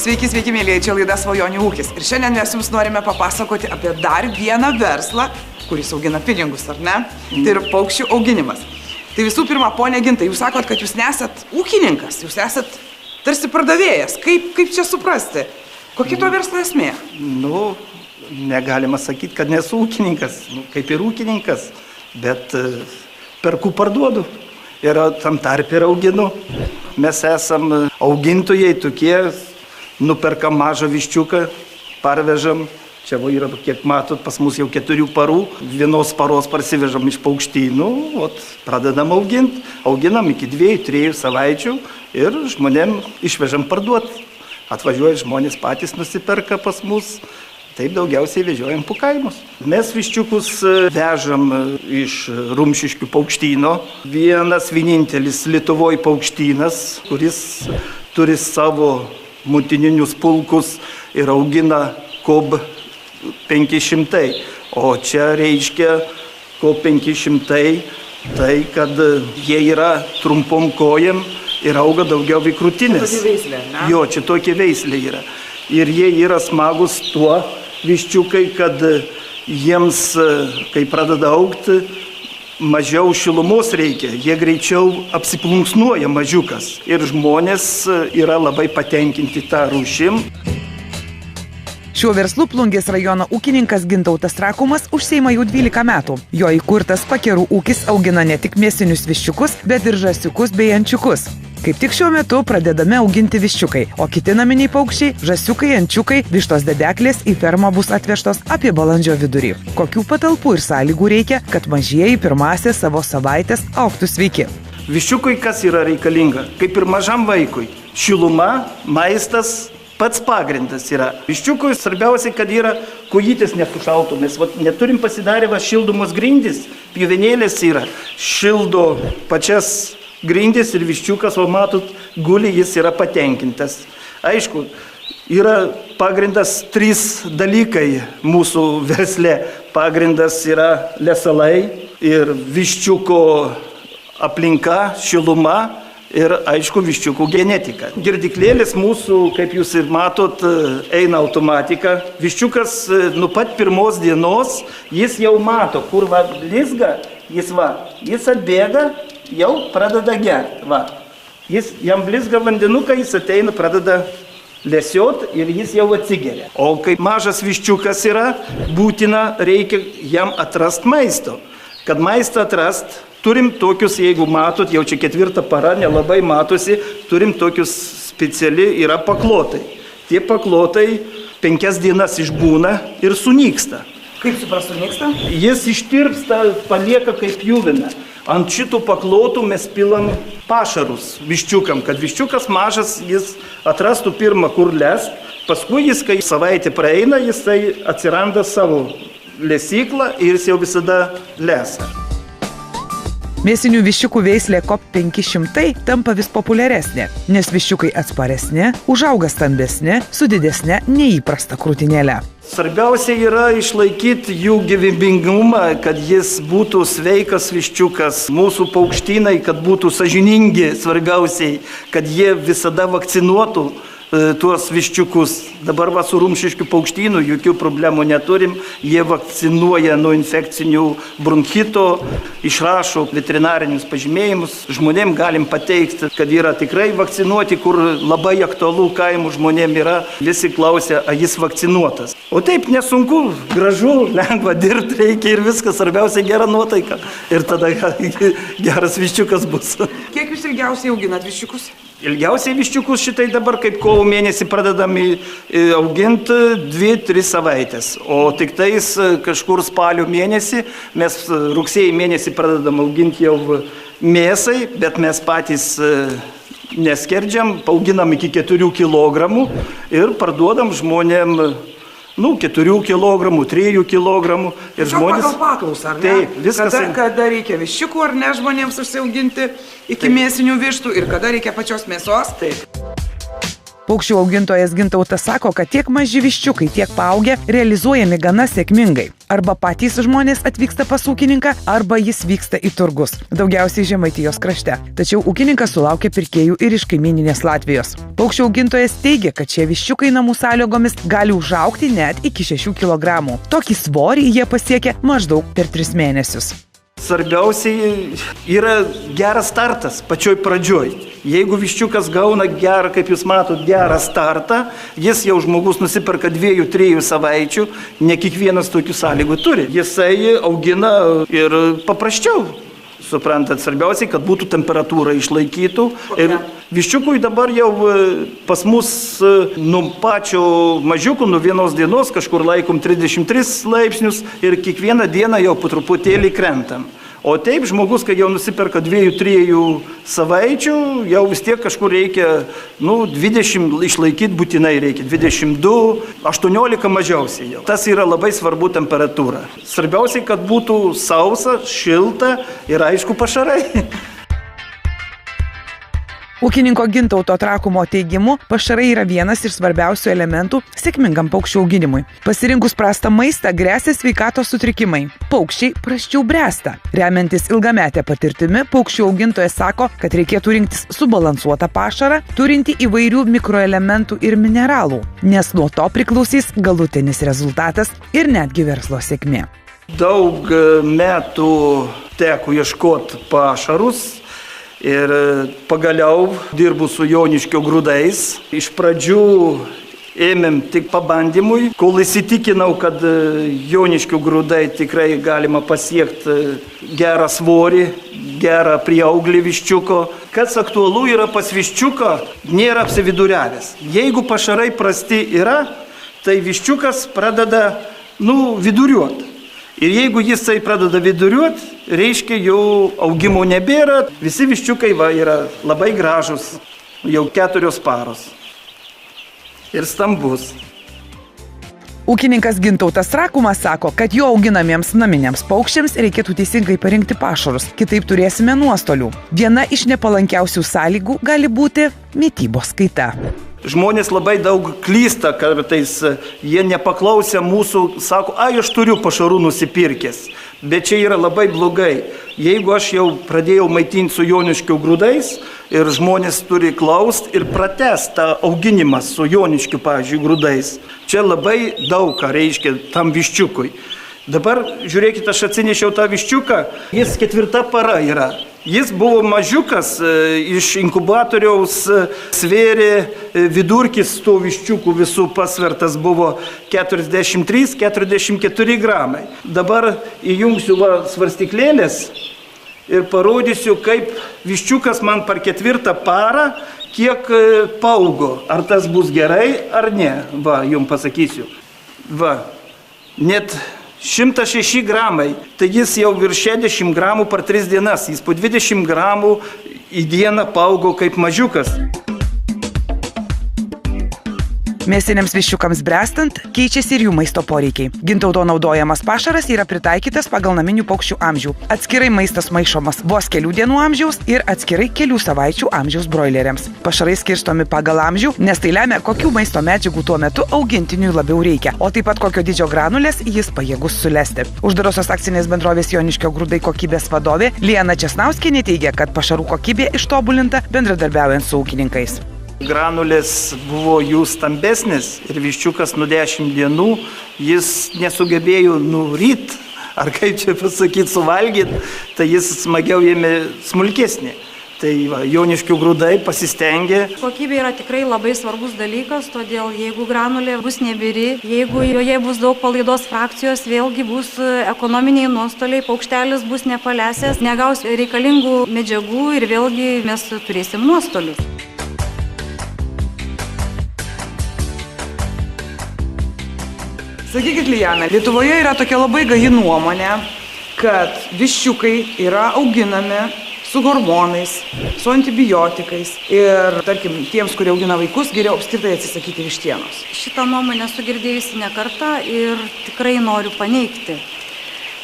Sveiki, sveiki, mėlyje, čia laida Svajonių ūkis. Ir šiandien mes jums norime papasakoti apie dar vieną verslą, kuris augina pinigus, ar ne? Tai yra paukščių auginimas. Tai visų pirma, ponė Ginta, jūs sakot, kad jūs nesat ūkininkas, jūs esat tarsi pardavėjas. Kaip čia suprasti? Kokia to verslo esmė? Nu, negalima sakyti, kad nesu ūkininkas, kaip ir ūkininkas, bet perku parduodu ir tam tarp ir auginu. Mes esam augintojai tokie, nuperkam mažą viščiuką, parvežam. Čia yra, kiek matot, pas mus jau 4 parų, vienos paros parsivežam iš paukštynų, pradedam auginti, auginam iki 2-3 savaičių ir žmonėm išvežam parduoti. Atvažiuoja žmonės patys nusiperka pas mus, taip daugiausiai vežiojam po kaimus. Mes viščiukus vežam iš Rumšiškių paukštyno. Vienas vienintelis Lietuvoje paukštynas, kuris turi savo motininius pulkus ir augina kob 500. O čia reiškia kob 500, tai kad jie yra trumpom kojam ir auga daugiau krūtinės. Tokia veislė, ne? Jo, čia tokia veislė yra. Ir jie yra smagus tuo viščiukai, kad jiems, kai pradeda augti, mažiau šilumos reikia. Jie greičiau apsiplunksnuoja mažiukas. Ir žmonės yra labai patenkinti tą rūšim. Šiuo verslu Plungės rajono ūkininkas Gintautas Trakumas užsiima jau 12 metų. Jo įkurtas Pakerų ūkis augina ne tik mėsinius viščiukus, bet ir žąsiukus bei ančiukus. Kaip tik šiuo metu pradedame auginti viščiukai, o kiti naminiai paukščiai, žąsiukai, ančiukai, vištos dedeklės į fermą bus atvežtos apie balandžio vidurį. Kokių patalpų ir sąlygų reikia, kad mažieji pirmąsias savo savaitės augtų sveiki? Viščiukui kas yra reikalinga? Kaip ir mažam vaikui. Šiluma, maistas. Pats pagrindas yra. Viščiukui svarbiausia, kad yra kojytės nesušaltų. Mes neturim pasidarę šildomos grindys, pjuvenėlės yra. Šildo pačias grindys ir viščiukas, o matot, guli, jis yra patenkintas. Aišku, yra pagrindas 3 dalykai mūsų versle. Pagrindas yra lesalai ir viščiuko aplinka, šiluma. Ir, aišku, viščiukų genetika. Girdiklėlis mūsų, kaip jūs ir matot, eina automatika. Viščiukas nuo pat pirmos dienos, jis jau mato, kur lizga, jis atbėga, jau pradeda gerti. Jam blizga vandenuką, jis ateina, pradeda lesiot ir jis jau atsigeria. O kaip mažas viščiukas yra, būtina reikia jam atrast maisto. Kad maistą atrast, turim tokius, jeigu matot, jau čia 4 para, nelabai matosi, turim tokius speciali, yra paklotai. Tie paklotai 5 dienas išbūna ir sunyksta. Kaip supras sunyksta? Jis ištirpsta, palieka kaip pjuvina. Ant šitų paklotų mes pilam pašarus viščiukam, kad viščiukas mažas, jis atrastų pirmą, kur lest. Paskui jis, kai savaitė praeina, jisai atsiranda savo lesyklą ir jis jau visada lesa. Mėsinių viščiukų veislė KOP 500 tampa vis populiaresnė, nes viščiukai atsparesnė, užauga stambesnė, su didesnė neįprasta krūtinėle. Svarbiausia yra išlaikyti jų gyvybingumą, kad jis būtų sveikas viščiukas, mūsų paukštynai, kad būtų sąžiningi, svarbiausiai, kad jie visada vakcinuotų tuos viščiukus. Dabar su Rumšiškių paukštynu jokių problemų neturim. Jie vakcinuoja nuo infekcinių bronchito, išrašo veterinarinius pažymėjimus. Žmonėm galim pateikti, kad yra tikrai vakcinuoti, kur labai aktualu kaimų žmonėm yra. Visi klausia, ar jis vakcinuotas. O taip nesunku, gražu, lengva dirbti reikia ir viskas, svarbiausia gera nuotaika. Ir tada geras viščiukas bus. Kiek jūs ilgiausiai auginat viščiukus? Ilgiausiai viščiukus šitai dabar kaip kovo mėnesį pradedam auginti 2-3 savaitės. O tik tais kažkur spalio mėnesį, mes rugsėjį mėnesį pradedam auginti jau mėsai, bet mes patys neskerdžiam, auginam iki 4 kg ir parduodam žmonėm 4 kg, 3 kg. Ir žmonės... Pagal paklausą, ar ne? Taip, viskas... Kada reikia viščiukų, ar ne, žmonėms užsiauginti iki mėsinių vištų ir kada reikia pačios mėsos? Taip. Paukščių augintojas Gintautas sako, kad tiek maži viščiukai, tiek paaugę realizuojami gana sėkmingai. Arba patys žmonės atvyksta pas ūkininką, arba jis vyksta į turgus, daugiausiai Žemaitijos krašte. Tačiau ūkininkas sulaukia pirkėjų ir iš kaimyninės Latvijos. Paukščių augintojas teigia, kad šie viščiukai namų sąlygomis gali užaugti net iki 6 kg. Tokį svorį jie pasiekia maždaug per 3 mėnesius. Svarbiausiai yra geras startas pačioj pradžioj. Jeigu viščiukas gauna gerą, kaip jūs matot, gerą startą, jis jau žmogus nusiperka 2-3 savaičių, ne kiekvienas tokių sąlygų turi. Jisai augina ir paprasčiau. Suprantat, svarbiausiai, kad būtų temperatūra išlaikytų. Ir viščiukui dabar jau pas mus nuo pačio mažiuko, nuo vienos dienos kažkur laikom 33 laipsnius ir kiekvieną dieną jau po truputėlį krentam. O taip žmogus, kai jau nusiperka 2-3 savaičių, jau vis tiek kažkur reikia, 20 išlaikyti būtinai reikia, 22, 18 mažiausiai jau. Tas yra labai svarbu temperatūra. Svarbiausiai, kad būtų sausa, šilta ir aišku pašarai. Ūkininko Gintauto Trakumo teigimu, pašarai yra vienas iš svarbiausių elementų sėkmingam paukščių auginimui. Pasirinkus prastą maistą gresia sveikatos sutrikimai. Paukščiai prasčiau bręsta. Remiantis ilgametę patirtimi, paukščių augintojas sako, kad reikėtų rinktis subalansuotą pašarą, turinti įvairių mikroelementų ir mineralų, nes nuo to priklausys galutinis rezultatas ir netgi verslo sėkmė. Daug metų teko ieškoti pašarus. Ir pagaliau dirbu su Joniškio grūdais. Iš pradžių ėmėm tik pabandymui, kol įsitikinau, kad Joniškio grūdai tikrai galima pasiekti gerą svorį, gerą prieauglį viščiuko. Kas aktualu yra pas viščiuką, nėra apsividuriavęs. Jeigu pašarai prasti yra, tai viščiukas pradeda viduriuoti. Ir jeigu jisai pradeda viduriuoti, reiškia jau augimo nebėra. Visi viščiukai yra labai gražus, jau 4 paros. Ir stambus. Ūkininkas Gintautas Trakumas sako, kad jo auginamiems naminiams paukščiams reikėtų teisingai parinkti pašarus, kitaip turėsime nuostolių. Viena iš nepalankiausių sąlygų gali būti mitybos kaita. Žmonės labai daug klysta, kartais jie nepaklausia mūsų, sako, aš turiu pašarų nusipirkęs. Bet čia yra labai blogai. Jeigu aš jau pradėjau maitinti su Joniškio grūdais ir žmonės turi klaust ir pratęsti tą auginimą su Joniškiu, pavyzdžiui, grūdais, čia labai daug ką reiškia tam viščiukui. Dabar, žiūrėkite, aš atsinešiau tą viščiuką, jis 4 para yra. Jis buvo mažiukas, iš inkubatoriaus svėrė vidurkis tų viščiukų visų pasvertas buvo 43-44 gramai. Dabar įjungsiu svarstyklėlės ir parodysiu, kaip viščiukas man per 4 parą kiek paaugo. Ar tas bus gerai, ar ne. Jums pasakysiu. Net 106 gramai, tai jis jau virš 60 gramų per 3 dienas, jis po 20 gramų į dieną paaugo kaip mažiukas. Mėsiniams viščiukams bręstant, keičiasi ir jų maisto poreikiai. Gintauto naudojamas pašaras yra pritaikytas pagal naminių paukščių amžių. Atskirai maistas maišomas vos kelių dienų amžiaus ir atskirai kelių savaičių amžiaus broileriams. Pašarai skirstomi pagal amžių, nes tai lemia, kokių maisto medžiagų tuo metu augintiniui labiau reikia, o taip pat kokio dydžio granulės jis pajėgus sulesti. Uždarosios akcinės bendrovės Joniškio grūdai kokybės vadovė Liana Česnauskienė teigia, kad pašarų kokybė ištobulinta bendradarbiaujant su ūkininkais. Granulės buvo jų stambesnės ir viščiukas nuo 10 dienų jis nesugebėjo nuryt, ar kaip čia pasakyti, suvalgyti, tai jis smagiau ėmė smulkesnį. Tai Joniškių grūdai pasistengė. Kokybė yra tikrai labai svarbus dalykas, todėl jeigu granulė bus nebiri, jeigu joje bus daug palaidos frakcijos, vėlgi bus ekonominiai nuostoliai, paukštelis bus nepalesęs, negaus reikalingų medžiagų ir vėlgi mes turėsim nuostolius. Sakykit, Liana, Lietuvoje yra tokia labai gaji nuomonė, kad viščiukai yra auginami su hormonais, su antibiotikais ir, tarkim, tiems, kurie augina vaikus, geriau apskritai atsisakyti vištienos. Šitą nuomonę esu girdėjusi ne kartą ir tikrai noriu paneigti,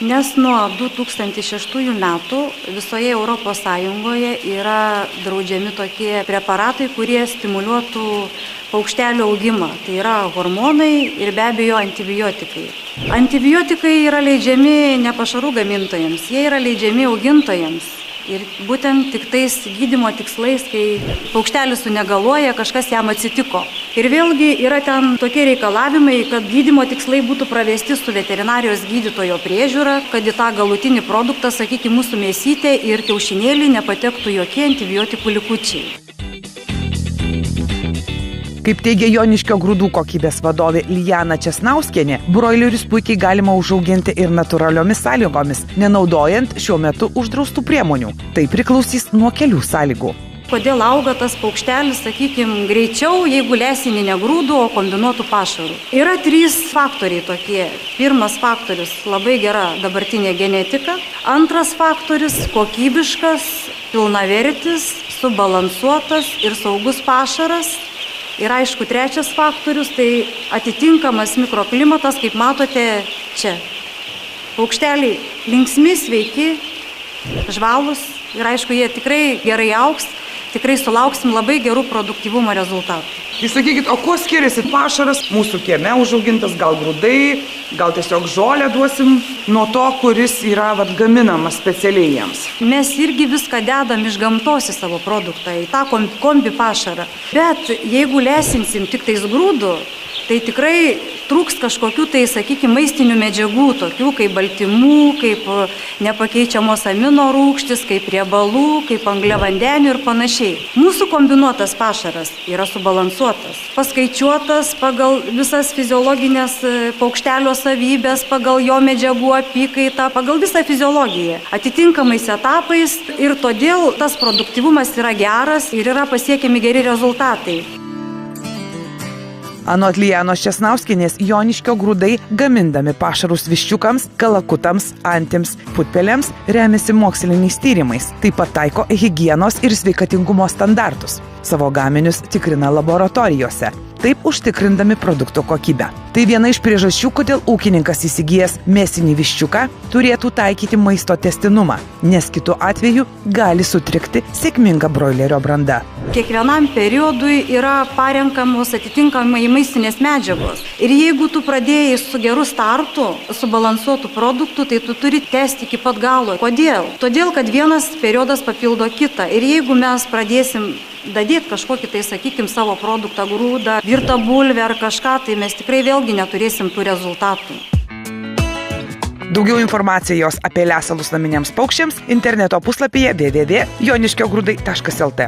nes nuo 2006 metų visoje Europos Sąjungoje yra draudžiami tokie preparatai, kurie stimuliuotų paukštelių augimą. Tai yra hormonai ir be abejo antibiotikai. Antibiotikai yra leidžiami ne pašarų gamintojams, jie yra leidžiami augintojams. Ir būtent tik tais gydymo tikslais, kai paukštelis sunegaluoja, kažkas jam atsitiko. Ir vėlgi yra ten tokie reikalavimai, kad gydymo tikslai būtų pravesti su veterinarijos gydytojo priežiūra, kad į tą galutinį produktą, sakykime, mūsų mėsytė ir kiaušinėlį nepatektų jokie antibiotikų likučiai. Kaip teigia Joniškio grūdų kokybės vadovė Lijana Česnauskienė, broilerius puikiai galima užauginti ir natūraliomis sąlygomis, nenaudojant šiuo metu uždraustų priemonių. Tai priklausys nuo kelių sąlygų. Kodėl auga tas paukštelis, sakykime, greičiau, jeigu lesinį ne grūdų, o kombinuotų pašarų? Yra 3 faktoriai tokie. Pirmas faktorius – labai gera dabartinė genetika. Antras faktorius – kokybiškas, pilnavertis, subalansuotas ir saugus pašaras. Ir aišku, trečias faktorius – tai atitinkamas mikroklimatas, kaip matote čia. Paukšteliai linksmi, sveiki, žvalūs ir aišku, jie tikrai gerai augs, tikrai sulauksim labai gerų produktyvumo rezultatų. Jūs sakykit, o kuo skiriasi pašaras mūsų kieme užaugintas, gal grūdai, gal tiesiog žolę duosim, nuo to, kuris yra gaminamas specialiai jiems? Mes irgi viską dedam iš gamtos į savo produktą, į tą kombi pašarą. Bet jeigu lesinsim tik tais grūdų, tai tikrai trūks kažkokių tai, sakykime, maistinių medžiagų, tokių kaip baltymų, kaip nepakeičiamos amino rūgštys, kaip riebalų, kaip angliavandenių ir panašiai. Mūsų kombinuotas pašaras yra subalansuotas, paskaičiuotas pagal visas fiziologinės paukštelio savybės, pagal jo medžiagų apykaitą, pagal visą fiziologiją, atitinkamais etapais ir todėl tas produktyvumas yra geras ir yra pasiekiami geri rezultatai. Anot Lijanos Česnauskienės, Joniškio grūdai, gamindami pašarus viščiukams, kalakutams, antims, putpelėms, remiasi moksliniais tyrimais. Taip pat taiko higienos ir sveikatingumo standartus. Savo gaminius tikrina laboratorijose, taip užtikrindami produktų kokybę. Tai viena iš priežasčių, kodėl ūkininkas įsigijęs mėsinį viščiuką turėtų taikyti maisto tęstinumą, nes kitu atveju gali sutrikti sėkminga broilerio branda. Kiekvienam periodui yra parenkamos atitinkamai maistinės medžiagos. Ir jeigu tu pradėjai su geru startu, subalansuotų produktų, tai tu turi tęsti iki pat galo. Kodėl? Todėl, kad vienas periodas papildo kitą. Ir jeigu mes pradėsim dadėti kažkokį tai, sakykime, savo produktą, grūdą, virtą bulvę ar kažką, tai mes tikrai vėlgi neturėsim tų rezultatų. Daugiau informacijos apie lesalus naminiams paukščiams interneto puslapyje www.joniškiogrūdai.lt.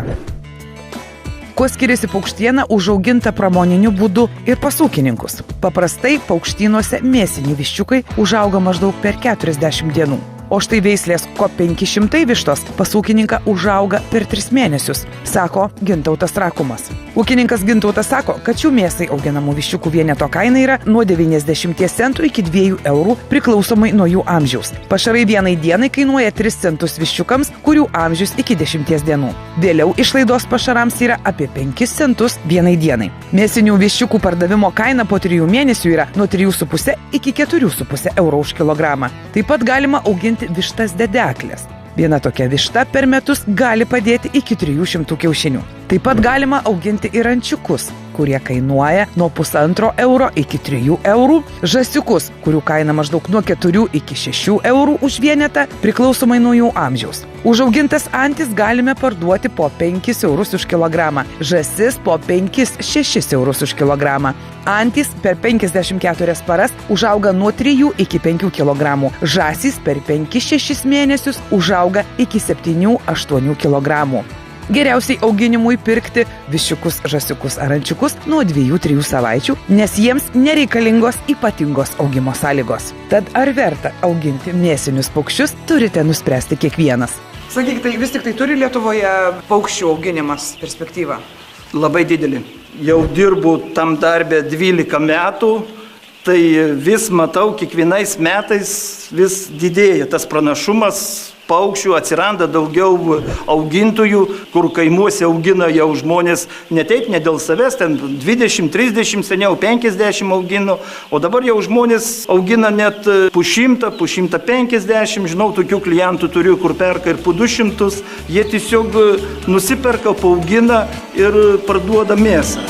Kuo skiriasi paukštiena užauginta pramoniniu būdu ir pas ūkininkus? Paprastai paukštynuose mėsiniai viščiukai užauga maždaug per 40 dienų. O štai veislės KOP 500 vištos pas ūkininką užauga per 3 mėnesius, sako Gintautas Trakumas. Ūkininkas Gintautas sako, kad šių mėsai auginamų viščiukų vieneto kaina yra nuo 90 centų iki 2 eurų priklausomai nuo jų amžiaus. Pašarai vienai dienai kainuoja 3 centus viščiukams, kurių amžius iki 10 dienų. Vėliau išlaidos pašarams yra apie 5 centus vienai dienai. Mėsinių viščiukų pardavimo kaina po 3 mėnesių yra nuo 3,5 iki 4,5 eurų už kilogramą. Taip pat galima auginti vištas dedeklės. Viena tokia višta per metus gali padėti iki 300 kiaušinių. Taip pat galima auginti ir ančiukus, kurie kainuoja nuo 1,5 euro iki 3 eurų, žąsiukus, kurių kaina maždaug nuo 4 iki 6 eurų už vienetą, priklausomai nuo jų amžiaus. Užaugintas antis galime parduoti po 5 eurus už kilogramą, žąsis po 5-6 eurus už kilogramą. Antis per 54 paras užauga nuo 3 iki 5 kilogramų, žąsys per 5-6 mėnesius užauga iki 7-8 kilogramų. Geriausiai auginimui pirkti viščiukus, žąsiukus ar ančiukus nuo 2-3 savaičių, nes jiems nereikalingos ypatingos augimo sąlygos. Tad ar verta auginti mėsinius paukščius, turite nuspręsti kiekvienas. Sakyk, tai vis tik tai turi Lietuvoje paukščių auginimas perspektyvą? Labai didelį. Jau dirbu tam darbę 12 metų, tai vis matau, kiekvienais metais vis didėja tas pranašumas paukščių, atsiranda daugiau augintojų, kur kaimuose augina jau žmonės ne taip, ne dėl savęs, ten 20-30, seniau 50 augino, o dabar jau žmonės augina net po 100-150, žinau, tokių klientų turiu, kur perka ir po 200, jie tiesiog nusiperka, paaugina ir parduoda mėsą.